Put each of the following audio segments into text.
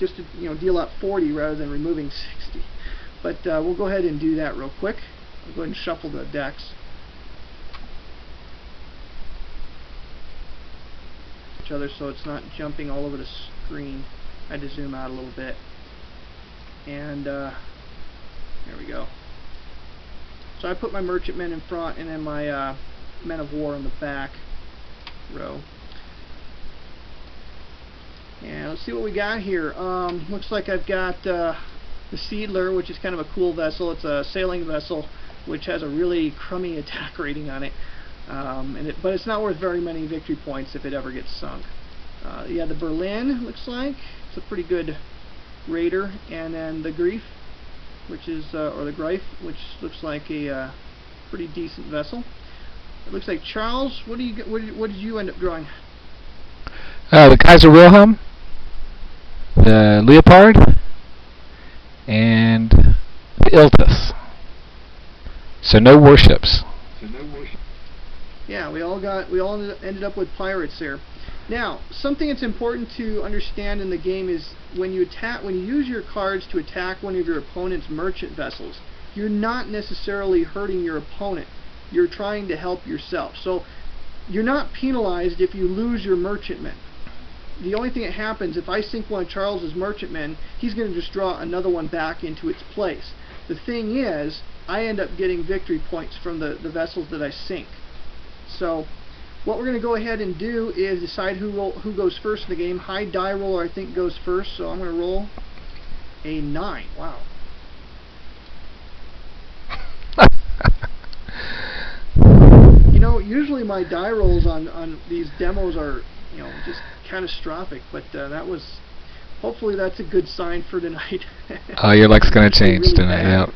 just to deal out 40 rather than removing 60. But we'll go ahead and do that real quick. I'll go ahead and shuffle the decks. Each other so it's not jumping all over the screen. I had to zoom out a little bit. And there we go. So I put my merchantmen in front and then my men of war in the back row. And let's see what we got here. Looks like I've got the Seedler, which is kind of a cool vessel. It's a sailing vessel which has a really crummy attack rating on it. But it's not worth very many victory points if it ever gets sunk. Yeah, the Berlin looks like it's a pretty good raider, and then the Greif, which is or the Greif, which looks like a pretty decent vessel. It looks like Charles. What did you end up drawing? The Kaiser Wilhelm, the Leopard, and the Iltis. So no warships. Yeah, we all ended up with pirates there. Now, something that's important to understand in the game is when you use your cards to attack one of your opponent's merchant vessels, you're not necessarily hurting your opponent. You're trying to help yourself. So you're not penalized if you lose your merchantmen. The only thing that happens, if I sink one of Charles's merchantmen, he's going to just draw another one back into its place. The thing is, I end up getting victory points from the vessels that I sink. So what we're going to go ahead and do is decide who goes first in the game. High die roller, I think, goes first, so I'm going to roll a 9. Wow. Usually my die rolls on these demos are just catastrophic, but that was, hopefully that's a good sign for tonight. Oh, your luck's going to change really tonight, yep.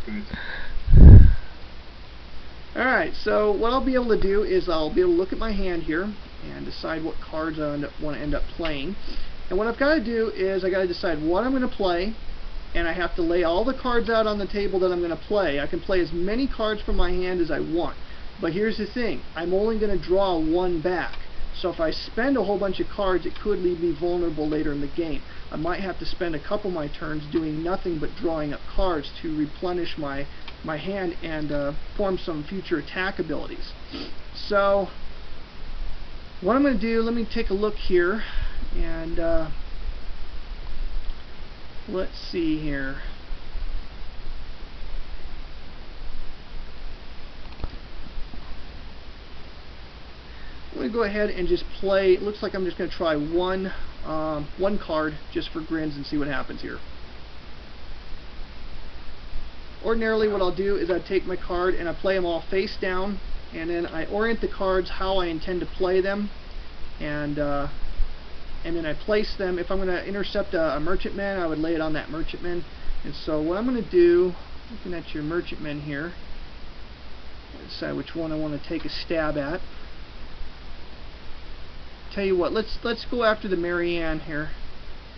Alright, so what I'll be able to do is I'll be able to look at my hand here and decide what cards I want to end up playing. And what I've got to do is I got to decide what I'm going to play, and I have to lay all the cards out on the table that I'm going to play. I can play as many cards from my hand as I want. But here's the thing, I'm only going to draw one back. So if I spend a whole bunch of cards, it could leave me vulnerable later in the game. I might have to spend a couple of my turns doing nothing but drawing up cards to replenish my hand and form some future attack abilities. So what I'm going to do, let me take a look here, and let's see here. I'm going to go ahead and just play. It looks like I'm just going to try one card just for grins and see what happens here. Ordinarily what I'll do is I take my card and I play them all face down, and then I orient the cards how I intend to play them, and then I place them. If I'm going to intercept a merchantman, I would lay it on that merchantman. And so what I'm going to do, looking at your merchantman here, decide which one I want to take a stab at. Tell you what, let's go after the Marianne here,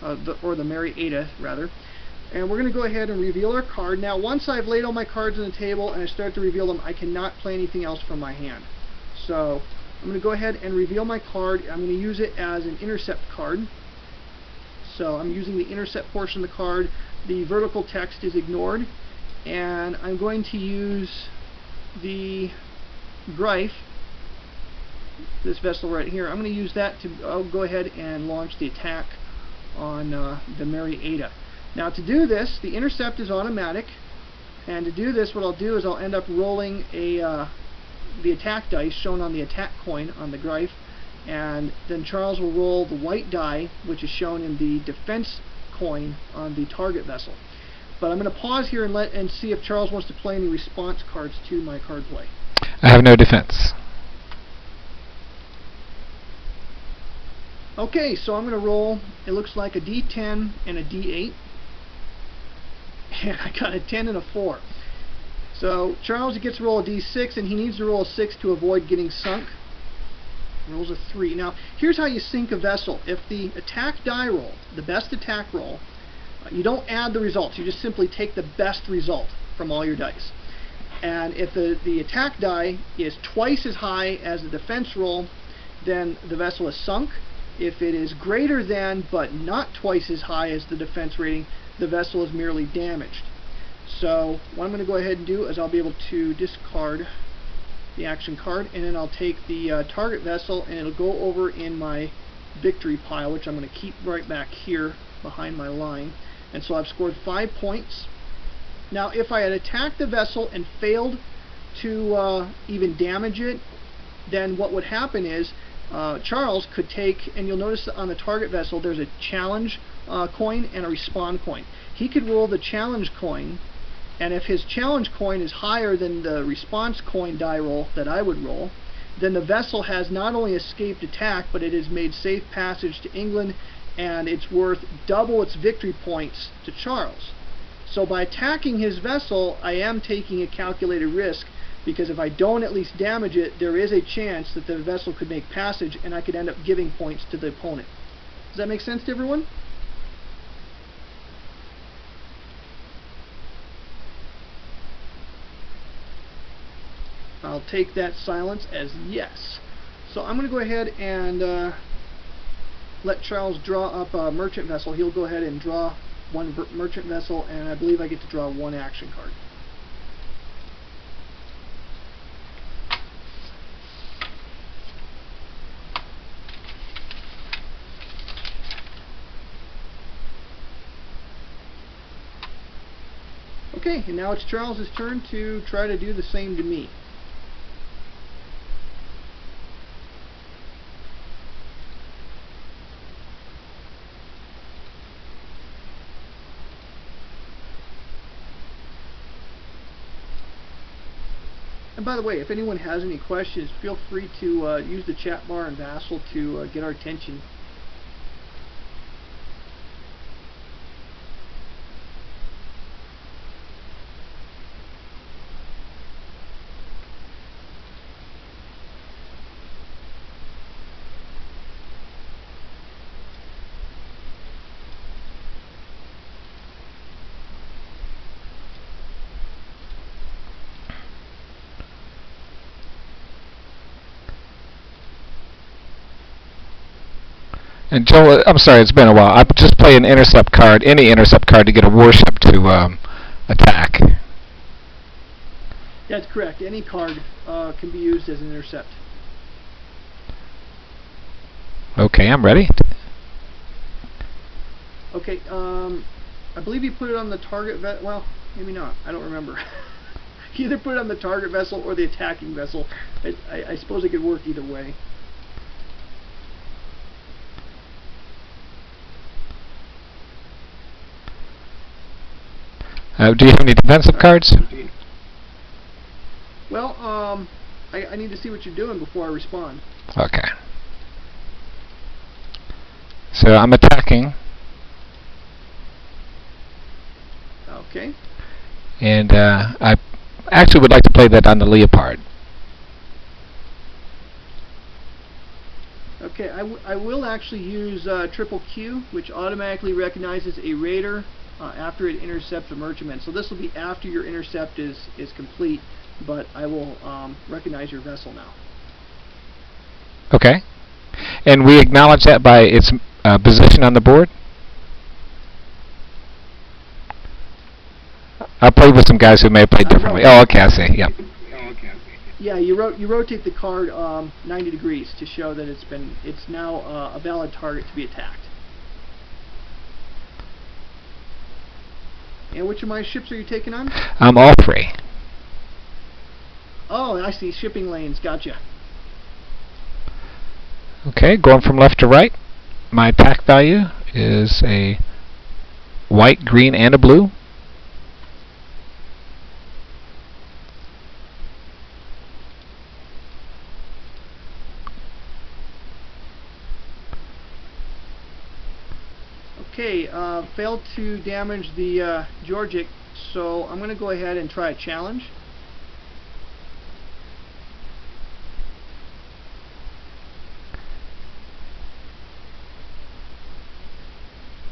or the Marietta rather, and we're going to go ahead and reveal our card. Now, once I've laid all my cards on the table and I start to reveal them, I cannot play anything else from my hand. So I'm going to go ahead and reveal my card. I'm going to use it as an intercept card. So I'm using the intercept portion of the card. The vertical text is ignored, and I'm going to use the Greif, this vessel right here. I'm going to use that I'll go ahead and launch the attack on the Marietta. Now to do this, the intercept is automatic, and to do this what I'll do is I'll end up rolling the attack dice shown on the attack coin on the Greif, and then Charles will roll the white die, which is shown in the defense coin on the target vessel. But I'm going to pause here and see if Charles wants to play any response cards to my card play. I have no defense. Okay, so I'm going to roll, it looks like a D10 and a D8. And I got a 10 and a 4. So Charles gets to roll a D6, and he needs to roll a 6 to avoid getting sunk. Rolls a 3. Now, here's how you sink a vessel. If the attack die roll, the best attack roll, you don't add the results. You just simply take the best result from all your dice. And if the attack die is twice as high as the defense roll, then the vessel is sunk. If it is greater than but not twice as high as the defense rating, the vessel is merely damaged. So what I'm going to go ahead and do is I'll be able to discard the action card, and then I'll take the target vessel, and it'll go over in my victory pile, which I'm going to keep right back here behind my line. And so I've scored 5 points. Now if I had attacked the vessel and failed to even damage it, then what would happen is Charles could take, and you'll notice that on the target vessel there's a challenge coin and a respawn coin. He could roll the challenge coin, and if his challenge coin is higher than the response coin die roll that I would roll, then the vessel has not only escaped attack, but it has made safe passage to England, and it's worth double its victory points to Charles. So by attacking his vessel, I am taking a calculated risk, because if I don't at least damage it, there is a chance that the vessel could make passage, and I could end up giving points to the opponent. Does that make sense to everyone? I'll take that silence as yes. So I'm going to go ahead and let Charles draw up a merchant vessel. He'll go ahead and draw one merchant vessel, and I believe I get to draw one action card. Okay, and now it's Charles's turn to try to do the same to me. And by the way, if anyone has any questions, feel free to use the chat bar in Vassal to get our attention. And Joel, I'm sorry, it's been a while. I just play an intercept card, any intercept card, to get a warship to attack. That's correct. Any card can be used as an intercept. Okay, I'm ready. Okay, I believe you put it on the target vessel. Well, maybe not. I don't remember. You either put it on the target vessel or the attacking vessel. I suppose it could work either way. Do you have any defensive cards? Well, I need to see what you're doing before I respond. Okay. So I'm attacking. Okay. And I actually would like to play that on the Leopard. Okay, I will actually use triple Q, which automatically recognizes a raider after it intercepts a merchantman. So this will be after your intercept is complete, but I will recognize your vessel now. Okay. And we acknowledge that by its position on the board? I played with some guys who may have played differently. Oh, okay, I see. Yep. Yeah, you rotate the card 90 degrees to show that it's now a valid target to be attacked. And which of my ships are you taking on? All three. Oh, I see. Shipping lanes. Gotcha. Okay, going from left to right. My attack value is a white, green, and a blue. Okay, failed to damage the Georgic, so I'm going to go ahead and try a challenge.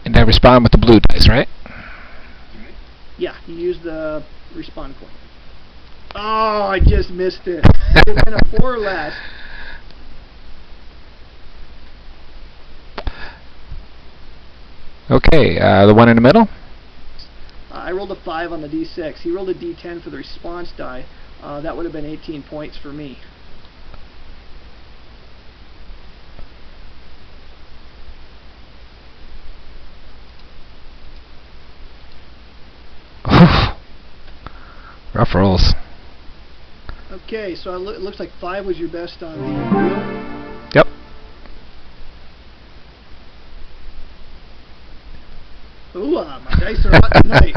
And I respond with the blue dice, right? Yeah, you use the respawn coin. Oh, I just missed it. It's been a 4 or less. Okay, the one in the middle? I rolled a 5 on the d6. He rolled a d10 for the response die. That would have been 18 points for me. Rough rolls. Okay, so it looks like 5 was your best on the wheel. Yep. Ooh, my dice are hot tonight.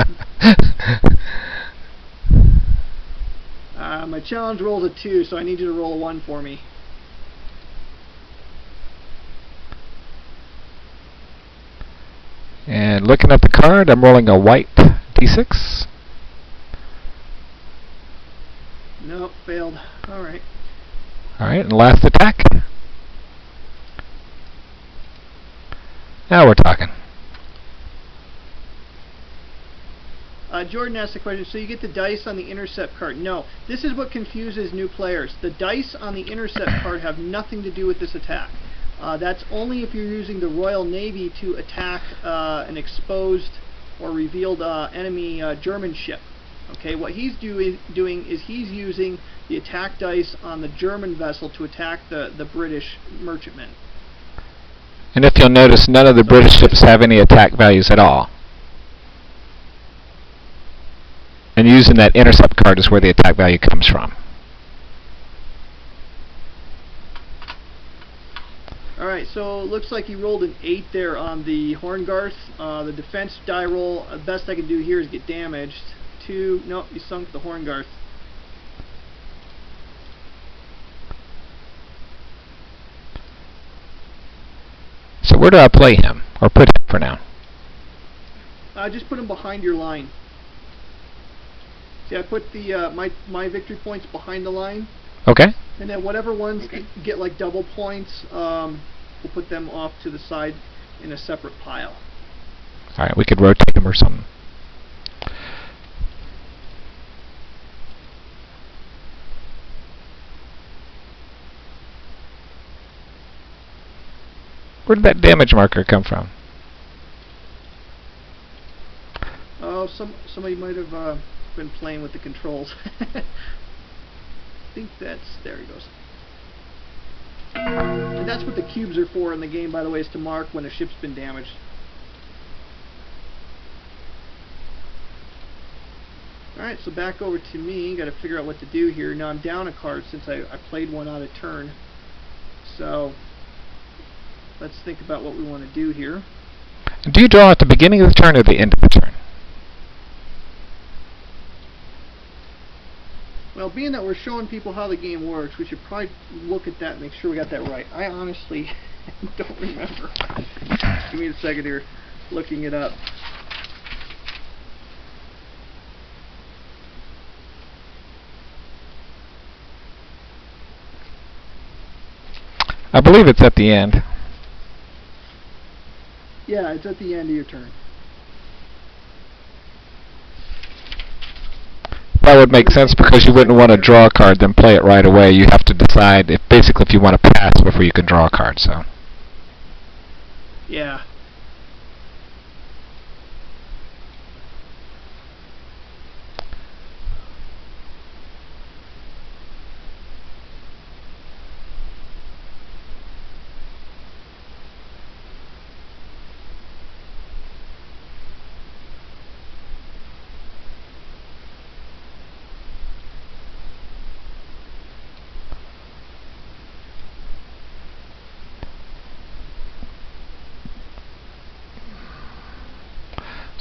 My challenge rolled a 2, so I need you to roll a 1 for me. And looking at the card, I'm rolling a white d6. Nope, failed. Alright. Alright, and last attack. Now we're talking. Jordan asked the question, so you get the dice on the intercept card. No, this is what confuses new players. The dice on the intercept card have nothing to do with this attack. That's only if you're using the Royal Navy to attack an exposed or revealed enemy German ship. Okay, what he's doing is he's using the attack dice on the German vessel to attack the British merchantman. And if you'll notice, none of the British ships have any attack values at all. And using that intercept card is where the attack value comes from. Alright, so it looks like you rolled an 8 there on the Horngarth. The defense die roll, the best I can do here is get damaged. 2, nope, you sunk the Horngarth. So where do I play him? Or put him for now? Just put him behind your line. See, I put the my victory points behind the line. Okay. And then whatever ones get like double points, we'll put them off to the side in a separate pile. Alright, we could rotate him or something. Where did that damage marker come from? Oh, somebody might have been playing with the controls. I think there he goes. And that's what the cubes are for in the game, by the way, is to mark when a ship's been damaged. Alright, so back over to me. Got to figure out what to do here. Now I'm down a card since I played one out of turn. So let's think about what we want to do here. Do you draw at the beginning of the turn or the end of the turn? Well, being that we're showing people how the game works, we should probably look at that and make sure we got that right. I honestly don't remember. Give me a second here, looking it up. I believe it's at the end. Yeah, it's at the end of your turn. That would make sense because you wouldn't want to draw a card then play it right away. You have to decide if you want to pass before you can draw a card. So. Yeah.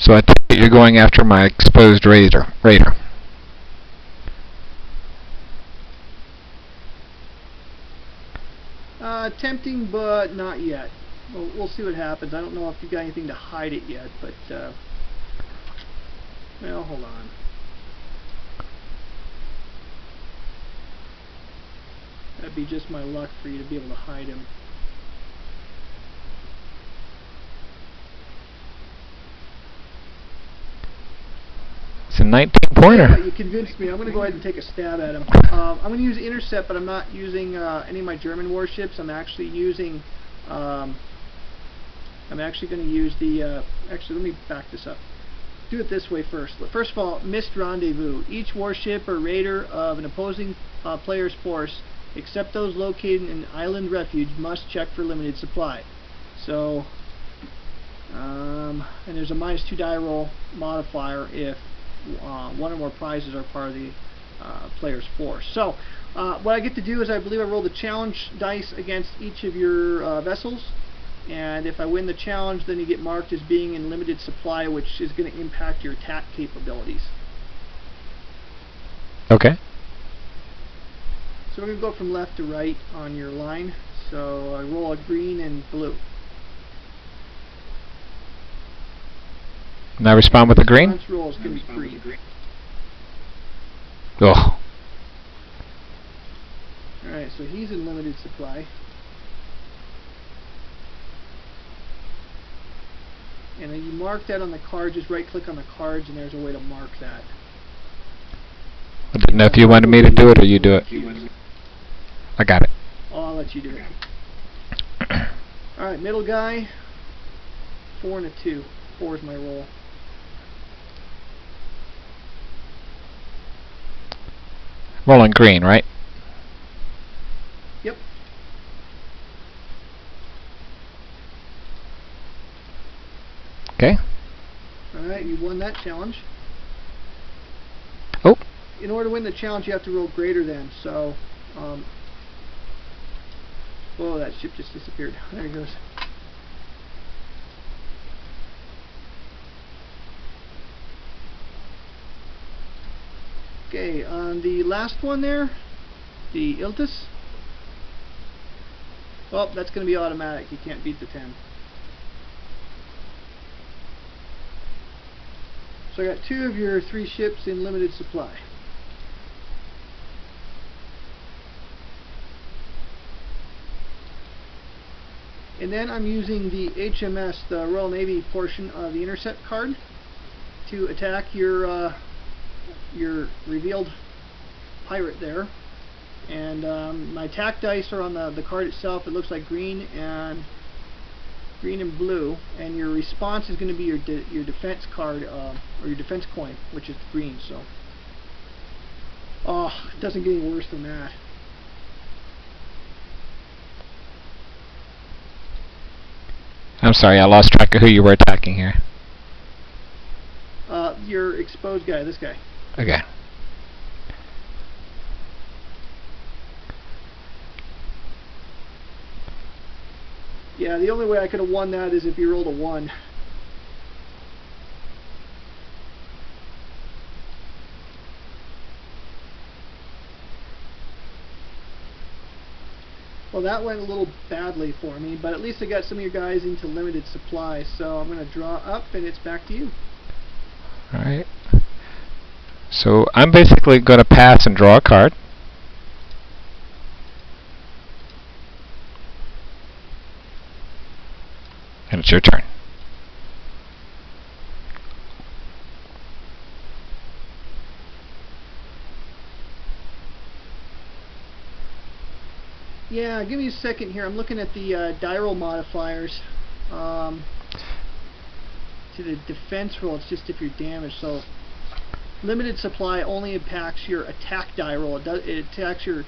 So I take it you're going after my exposed raider. Tempting, but not yet. We'll see what happens. I don't know if you got anything to hide it yet, but well, hold on. That'd be just my luck for you to be able to hide him. It's a 19-pointer. Yeah, you convinced me. I'm going to go ahead and take a stab at him. I'm going to use intercept, but I'm not using any of my German warships. I'm actually using I'm actually going to use the, actually let me back this up. Do it this way first. First of all, missed rendezvous. Each warship or raider of an opposing player's force, except those located in an island refuge, must check for limited supply. So, and there's a -2 die roll modifier if one or more prizes are part of the player's force. So, what I get to do is I believe I roll the challenge dice against each of your vessels. And if I win the challenge, then you get marked as being in limited supply, which is going to impact your attack capabilities. Okay. So we're going to go from left to right on your line. So I roll a green and blue. And I respond with a green? Response roll is going to be green. Ugh. Alright, so he's in limited supply. And then you mark that on the card, just right click on the cards and there's a way to mark that. I didn't know if you wanted me to do it or you do it. I got it. Oh, I'll let you do it. Alright, middle guy, 4 and a 2. 4 is my roll. Rolling green, right? Yep. Okay. Alright, you won that challenge. Oh. In order to win the challenge, you have to roll greater than, so, whoa, that ship just disappeared. There it goes. Okay, on the last one there, the Iltis, well, that's going to be automatic. You can't beat the 10. So I got 2 of your 3 ships in limited supply. And then I'm using the HMS, the Royal Navy portion of the intercept card, to attack your revealed pirate there. And my attack dice are on the card itself. It looks like green and blue, and your response is going to be your defense card, or your defense coin, which is green. So, oh, it doesn't get any worse than that. I'm sorry, I lost track of who you were attacking here. Your exposed guy, this guy. Okay. Yeah, the only way I could have won that is if you rolled a 1. Well, that went a little badly for me, but at least I got some of your guys into limited supply, so I'm going to draw up, and it's back to you. Alright. So I'm basically going to pass and draw a card. And it's your turn. Yeah, give me a second here. I'm looking at the die roll modifiers. To the defense roll, it's just if you're damaged. So limited supply only impacts your attack die roll. It attacks your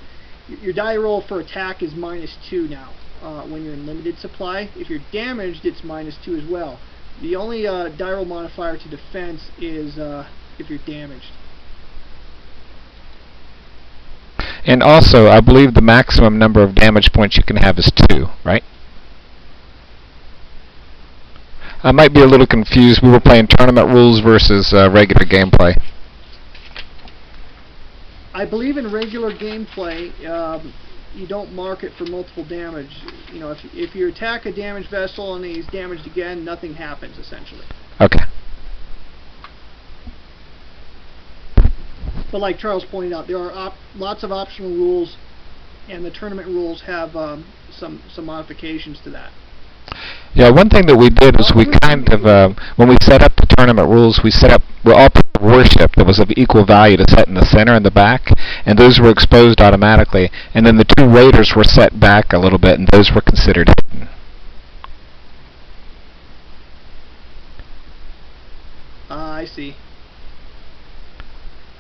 die roll for attack is -2 now. When you're in limited supply. If you're damaged, it's -2 as well. The only die roll modifier to defense is if you're damaged. And also, I believe the maximum number of damage points you can have is 2, right? I might be a little confused. We were playing tournament rules versus regular gameplay. I believe in regular gameplay, you don't mark it for multiple damage. You know, if you attack a damaged vessel and he's damaged again, nothing happens essentially. Okay. But like Charles pointed out, there are lots of optional rules, and the tournament rules have some modifications to that. Yeah, one thing that we did was we kind of, when we set up the tournament rules, we all put a warship that was of equal value to set in the center and the back, and those were exposed automatically. And then the 2 raiders were set back a little bit, and those were considered hidden. I see.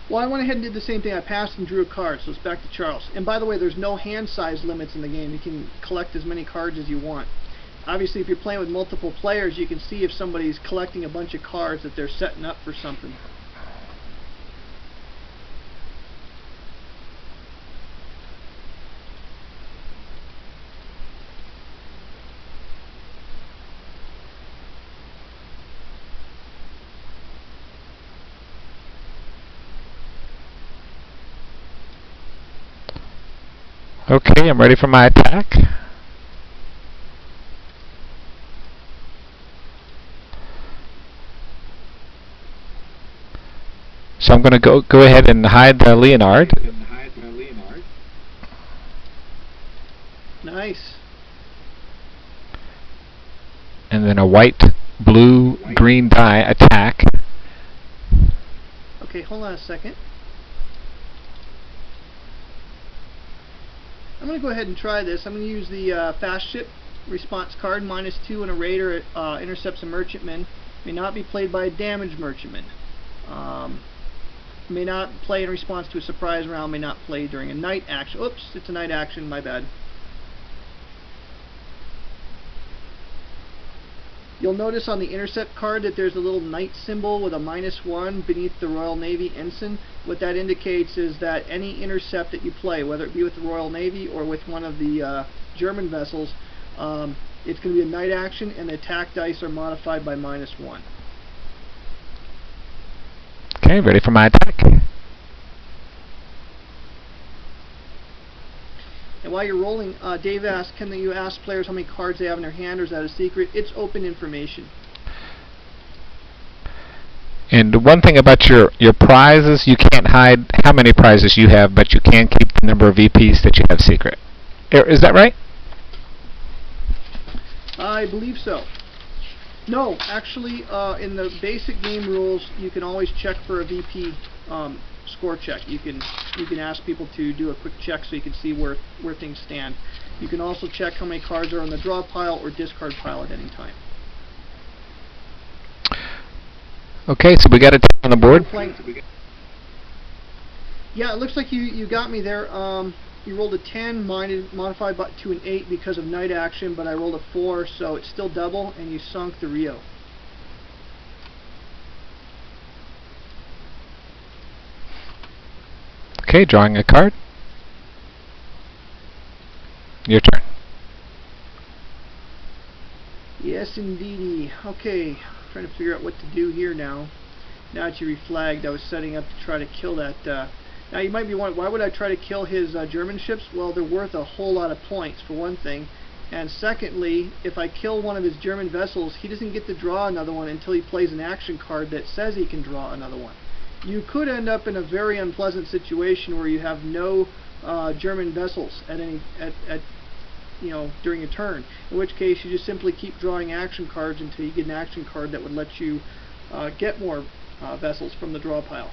Well, I went ahead and did the same thing. I passed and drew a card, so it's back to Charles. And by the way, there's no hand size limits in the game. You can collect as many cards as you want. Obviously, if you're playing with multiple players, you can see if somebody's collecting a bunch of cards that they're setting up for something. Okay, I'm ready for my attack. So I'm going to go ahead and hide Leonard. Nice. And then a white, blue, green die attack. Okay, hold on a second. I'm going to go ahead and try this. I'm going to use the fast ship response card, -2, and a raider intercepts a merchantman. May not be played by a damaged merchantman. May not play in response to a surprise round. May not play during a night action. Oops, it's a night action, my bad. You'll notice on the intercept card that there's a little knight symbol with a -1 beneath the Royal Navy ensign. What that indicates is that any intercept that you play, whether it be with the Royal Navy or with one of the German vessels, it's going to be a night action, and the attack dice are modified by -1. Okay, ready for my attack. And while you're rolling, Dave asked, can you ask players how many cards they have in their hand, or is that a secret? It's open information. And one thing about your prizes, you can't hide how many prizes you have, but you can keep the number of VPs that you have secret. Is that right? I believe so. No, actually, in the basic game rules, you can always check for a VP score check. You can ask people to do a quick check so you can see where things stand. You can also check how many cards are on the draw pile or discard pile at any time. Okay, so we got a 10 on the board. Yeah, it looks like you got me there. You rolled a 10, modified to an 8 because of night action, but I rolled a 4, so it's still double, and you sunk the Rio. Okay, drawing a card. Your turn. Yes, indeedy. Okay, trying to figure out what to do here now. Now that you reflagged, I was setting up to try to kill that. Now you might be wondering, why would I try to kill his German ships? Well, they're worth a whole lot of points, for one thing. And secondly, if I kill one of his German vessels, he doesn't get to draw another one until he plays an action card that says he can draw another one. You could end up in a very unpleasant situation where you have no German vessels during a turn. In which case, you just simply keep drawing action cards until you get an action card that would let you get more vessels from the draw pile.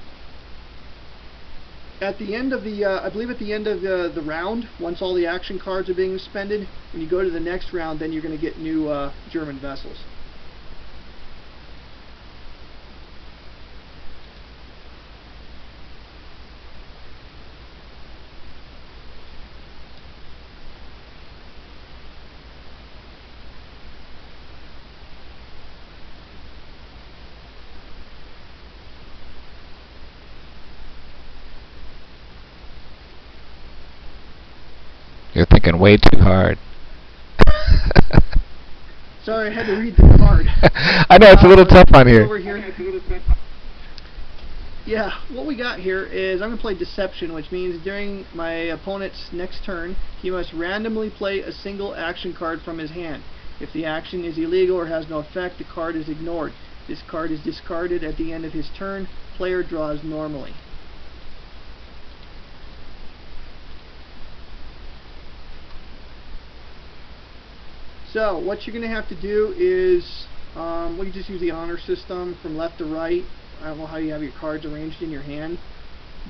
At the end of the, I believe at the end of the round, once all the action cards are being expended, when you go to the next round, then you're going to get new German vessels. You're thinking way too hard. Sorry, I had to read the card. I know, it's a little tough on here. Over here. Yeah, what we got here is I'm going to play Deception, which means during my opponent's next turn, he must randomly play a single action card from his hand. If the action is illegal or has no effect, the card is ignored. This card is discarded at the end of his turn. Player draws normally. So what you're going to have to do is, we can just use the honor system from left to right. I don't know how you have your cards arranged in your hand,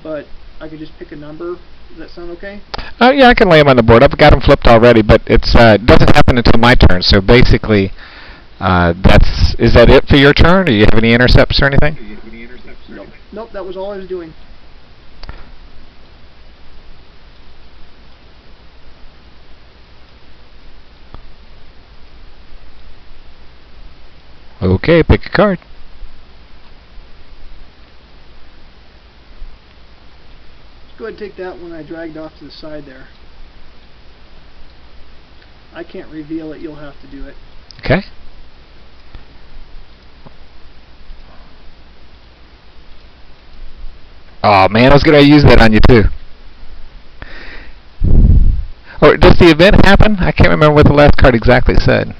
but I could just pick a number. Does that sound okay? Yeah, I can lay them on the board. I've got them flipped already, but it doesn't happen until my turn. So basically, is that it for your turn? Do you have any intercepts or anything? Nope, that was all I was doing. Okay, pick a card. Let's go ahead and take that one I dragged off to the side there. I can't reveal it, you'll have to do it. Okay. Oh man, I was gonna use that on you too. Or does the event happen? I can't remember what the last card exactly said.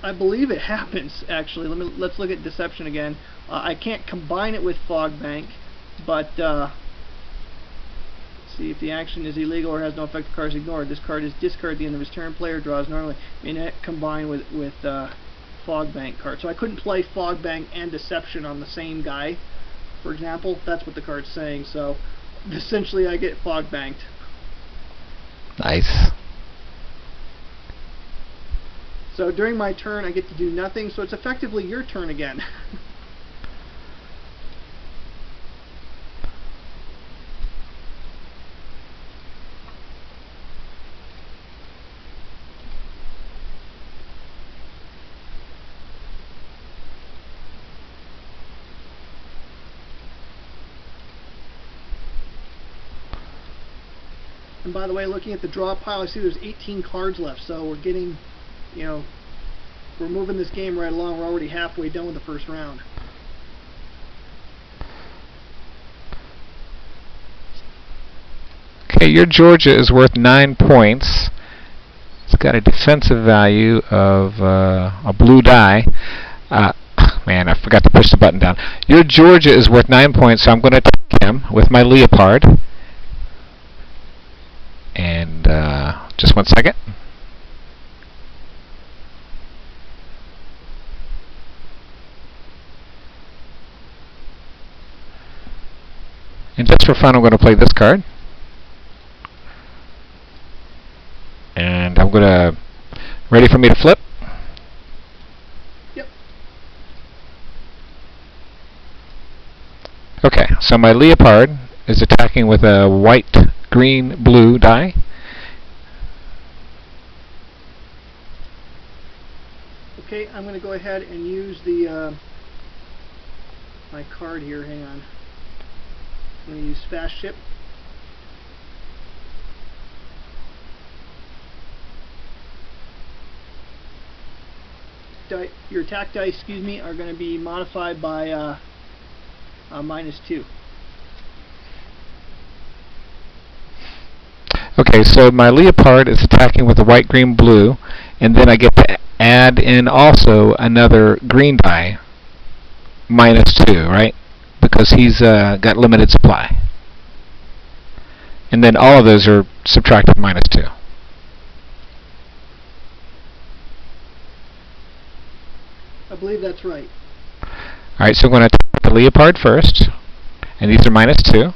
I believe it happens, actually. Let's look at Deception again. I can't combine it with Fog Bank, but see if the action is illegal or has no effect. The card is ignored. This card is discarded at the end of his turn. Player draws normally. May not combine with Fog Bank card. So I couldn't play Fog Bank and Deception on the same guy, for example. That's what the card's saying. So essentially, I get Fog Banked. Nice. So during my turn, I get to do nothing, so it's effectively your turn again. And by the way, looking at the draw pile, I see there's 18 cards left, so we're getting, you know, we're moving this game right along. We're already halfway done with the first round. Okay, your Georgia is worth 9 points. It's got a defensive value of a blue die. Man, I forgot to push the button down. Your Georgia is worth 9 points, so I'm going to take him with my Leopard. And just 1 second. And just for fun, I'm going to play this card. And I'm going to... Ready for me to flip? Yep. Okay, so my Leopard is attacking with a white, green, blue die. Okay, I'm going to go ahead and use the my card here. Hang on. I'm going to use Fast Ship. Your attack dice, excuse me, are going to be modified by -2. Okay, so my Leopard is attacking with a white, green, blue, and then I get to add in also another green die, -2, right? Because he's got limited supply. And then all of those are subtracted -2. I believe that's right. Alright, so I'm going to attack the Leopard first, and these are -2.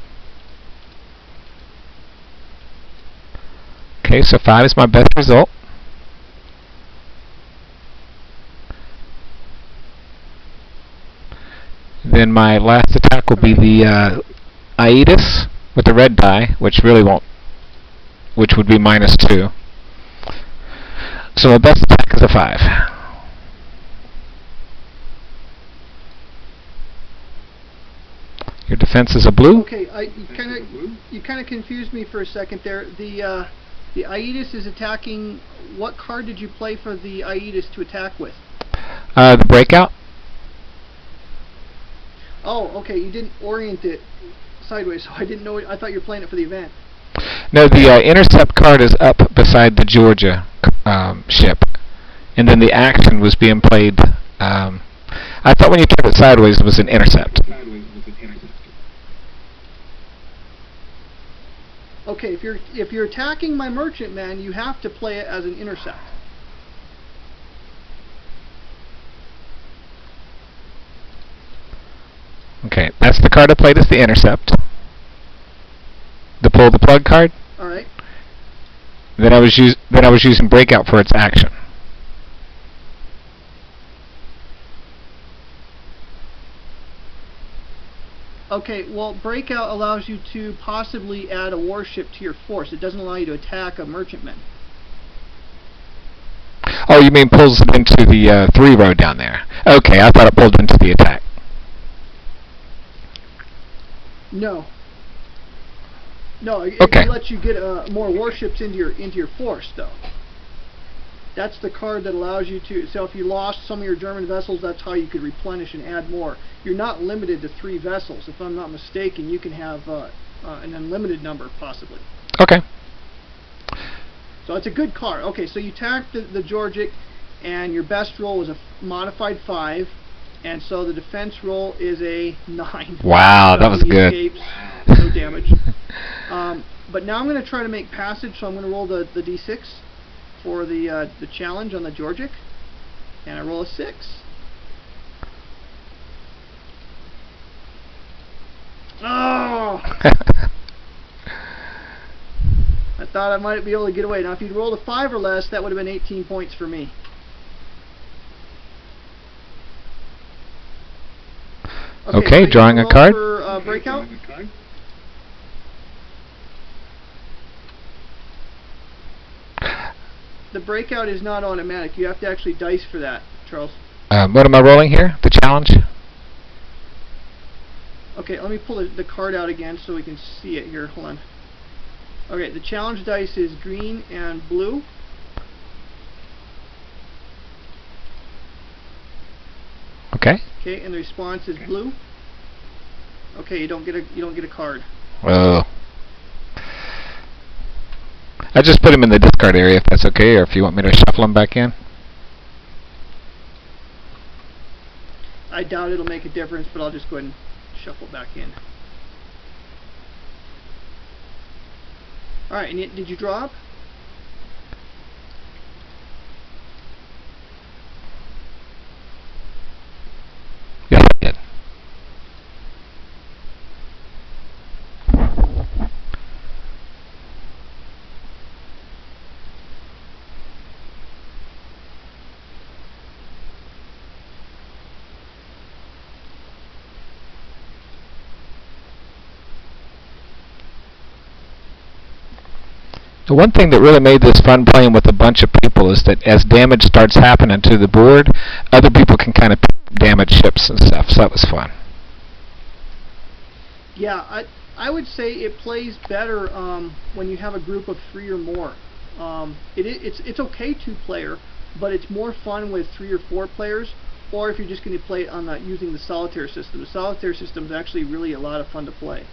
Okay, so 5 is my best result. Then my last attack will be the Aedes with the red die, which really won't, which would be -2. So my best attack is a 5. Your defense is a blue. Okay, you kind of confused me for a second there. The Aedes is attacking. What card did you play for the Aedes to attack with? The breakout. Oh, okay. You didn't orient it sideways, so I didn't know. I thought you were playing it for the event. No, the intercept card is up beside the Georgia ship, and then the action was being played. I thought when you turned it sideways, it was an intercept. Okay, if you're attacking my merchantman, you have to play it as an intercept. Okay, that's the card I played as the intercept. The pull the plug card. All right. Then I was using breakout for its action. Okay, well, Breakout allows you to possibly add a warship to your force. It doesn't allow you to attack a merchantman. Oh, you mean pulls it into the 3 row down there? Okay, I thought it pulled into the attack. No. No, it Okay. lets you get more warships into your force, though. That's the card that allows you to. So if you lost some of your German vessels, that's how you could replenish and add more. You're not limited to 3 vessels. If I'm not mistaken, you can have an unlimited number, possibly. Okay. So it's a good card. Okay, so you attack the Georgic, and your best roll was a modified 5, and so the defense roll is a 9. Wow, so that was he good. Escapes, no damage. But now I'm going to try to make passage, so I'm going to roll the d6 for the challenge on the Georgic, and I roll a 6. Oh! I thought I might be able to get away. Now, if you'd rolled a 5 or less, that would have been 18 points for me. Okay, so drawing a card. For, Breakout. The Breakout is not automatic. You have to actually dice for that, Charles. What am I rolling here? The challenge? Okay, let me pull the card out again so we can see it here. Hold on. Okay, the challenge dice is green and blue. Okay. Okay, and the response is blue. Okay, you don't get a card. Oh. I just put him in the discard area if that's okay, or if you want me to shuffle him back in. I doubt it'll make a difference, but I'll just go ahead and shuffle it back in. Alright, and did you draw up? Yes, I did. The one thing that really made this fun playing with a bunch of people is that as damage starts happening to the board, other people can kind of damage ships and stuff, so that was fun. Yeah, I would say it plays better when you have a group of 3 or more. It's okay 2-player, but it's more fun with 3 or 4 players, or if you're just going to play it on using the solitaire system. The solitaire system is actually really a lot of fun to play.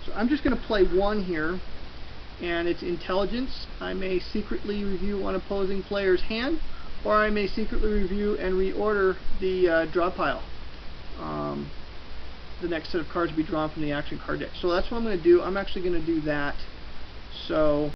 So I'm just going to play 1 here, and it's intelligence. I may secretly review one opposing player's hand, or I may secretly review and reorder the draw pile. The next set of cards will be drawn from the action card deck. So that's what I'm going to do. I'm actually going to do that. So